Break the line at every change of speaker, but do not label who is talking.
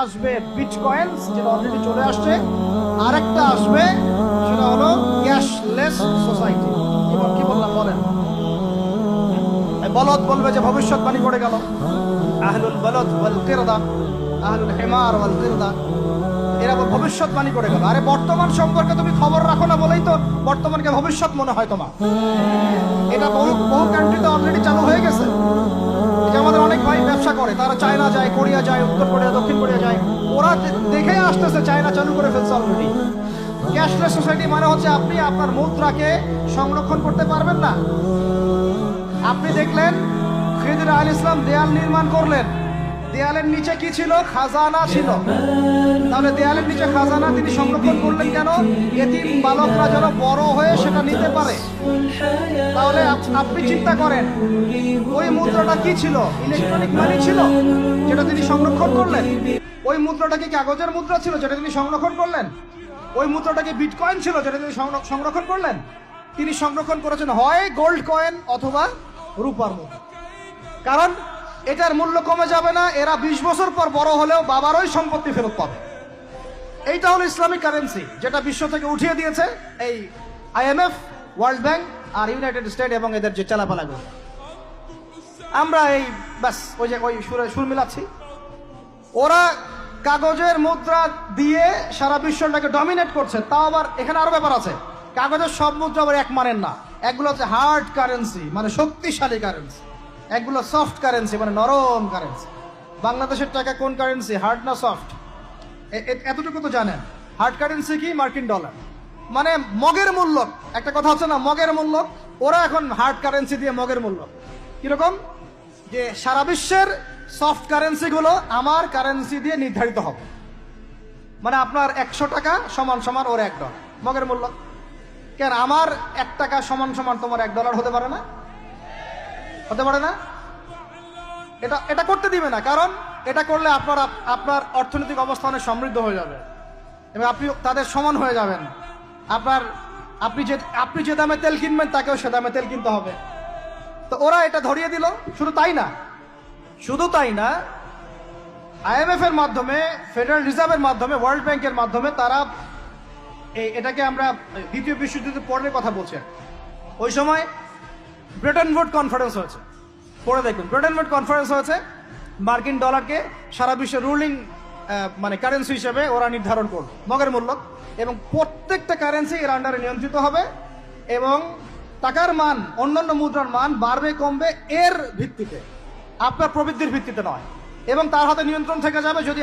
আসবে বিটকয়েন্স, যেটা অলরেডি চলে আসছে। আরেকটা আসবে, সেটা হলো ক্যাশলেস সোসাইটি। কি বললাম বলেন? বলদ বলবে যে ভবিষ্যৎবাণী করে গেল, আহলুল বলদ ওয়াল কিরদা, আহলুল হিমার ওয়াল কিরদা, এরা ভবিষ্যৎবাণী করে গেল। আরে বর্তমান সম্পর্কে তুমি খবর রাখো না বলেই তো বর্তমানকে ভবিষ্যৎ মনে হয় তোমার। এটা বহু বহু কান্ট্রিতে অলরেডি চালু হয়ে গেছে। যে আমাদের অনেক ভাই ব্যবসা করে, তারা চায়না যায়, কোরিয়া যায়, উত্তর কোরিয়া, দক্ষিণ কোরিয়া যায়, ওরা দেখে আসতেছে চায়না চালু করে ফেলছে অলরেডি। ক্যাশলেস সোসাইটি মানে হচ্ছে আপনি আপনার মুদ্রাকে সংরক্ষণ করতে পারবেন না। আপনি দেখলেন খিদির আলাইহিস সালাম দেয়াল নির্মাণ করলেন, দেয়ালের নিচে কি ছিল? খাজানা ছিল। তাহলে দেয়ালের নিচে খাজানা তিনি সংরক্ষণ করলেন কেন? এতিম বালকরা যেন বড় হয়ে সেটা নিতে পারে। তাহলে আপনি চিন্তা করেন, ওই মুদ্রাটা কি ছিল? ইলেকট্রনিক মানি ছিল, যেটা তিনি সংরক্ষণ করলেন। ওই মুদ্রাটা কি কাগজের মুদ্রা ছিল, যেটা তিনি সংরক্ষণ করলেন? ওই মুদ্রাটা কি বিটকয়েন ছিল, যেটা তিনি সংরক্ষণ করলেন? তিনি সংরক্ষণ করেছেন হয় গোল্ড কয়েন অথবা রূপার মুদ্রা। কারণ এটার মূল্য কমে যাবে না, এরা 20 বছর পর বড় হলেও বাবারই সম্পত্তি ফেরত পাবে। এইটা হলো ইসলামিক কারেন্সি, যেটা বিশ্ব থেকে উঠিয়ে দিয়েছে এই IMF, ওয়ার্ল্ড ব্যাংক আর ইউনাইটেড স্টেট এবং এদের যে চালাপালাগুলো। আমরা এই ব্যাস ওই সুর মিলাচ্ছি। ওরা কাগজের মুদ্রা দিয়ে সারা বিশ্বটাকে ডমিনেট করছে। তাও আবার এখানে আরো ব্যাপার আছে, কাগজের সব মুদ্রা আবার এক মানের না। একগুলো হচ্ছে হার্ড কারেন্সি, মানে শক্তিশালী কারেন্সি। একগুলো সফট কারেন্সি, মানে নরম কারেন্সি। বাংলাদেশের টাকা কোন কারেন্সি, হার্ড না সফট? এতটুকু তো জানেন। হার্ড কারেন্সি কি? মার্কিন ডলার, মানে মগের মূল্য। একটা কথা হচ্ছে না, মগের মূল্য। ওরা এখন হার্ড কারেন্সি দিয়ে মগের মূল্য। কিরকম? যে সারা বিশ্বের সফট কারেন্সি গুলো আমার কারেন্সি দিয়ে নির্ধারিত হবে। মানে আপনার 100 টাকা সমান সমান ওর $1 মগের মূল্য। কেন আমার 1 টাকা সমান সমান তোমার $1 হতে পারে না? হতে পারে না? এটা করতে দিবে না, কারণ এটা করলে আপনার অর্থনৈতিক অবস্থা অনেক সমৃদ্ধ হয়ে যাবে এবং আপনি তাদের সমান হয়ে যাবেন। আপনি যে দামে তেল কিনবেন তাকেও সে দামে তেল কিনতে হবে। তো ওরা এটা ধরিয়ে দিল। শুধু তাই না, IMF এর মাধ্যমে, ফেডারেল রিজার্ভের মাধ্যমে, ওয়ার্ল্ড ব্যাংকের মাধ্যমে তারা এটাকে আমরা দ্বিতীয় বিশ্বযুদ্ধের পরের কথা বলছি। ওই সময় ব্রেটন উড কনফারেন্স হয়েছে, পড়ে দেখুন। ব্রেটন উড কনফারেন্স হয়েছে, মার্কিন ডলারকে সারা বিশ্বের রুলিং মানে কারেন্সি হিসেবে ওরা নির্ধারণ করবে, মগের মূল্য। এবং প্রত্যেকটা কারেন্সি এর আন্ডারে নিয়ন্ত্রিত হবে এবং টাকার মান, অন্যান্য মুদ্রার মান বাড়বে কমবে এর ভিত্তিতে, আপনার প্রবৃদ্ধির ভিত্তিতে নয়। এবং তার হাতে নিয়ন্ত্রণ থেকে যাবে যদি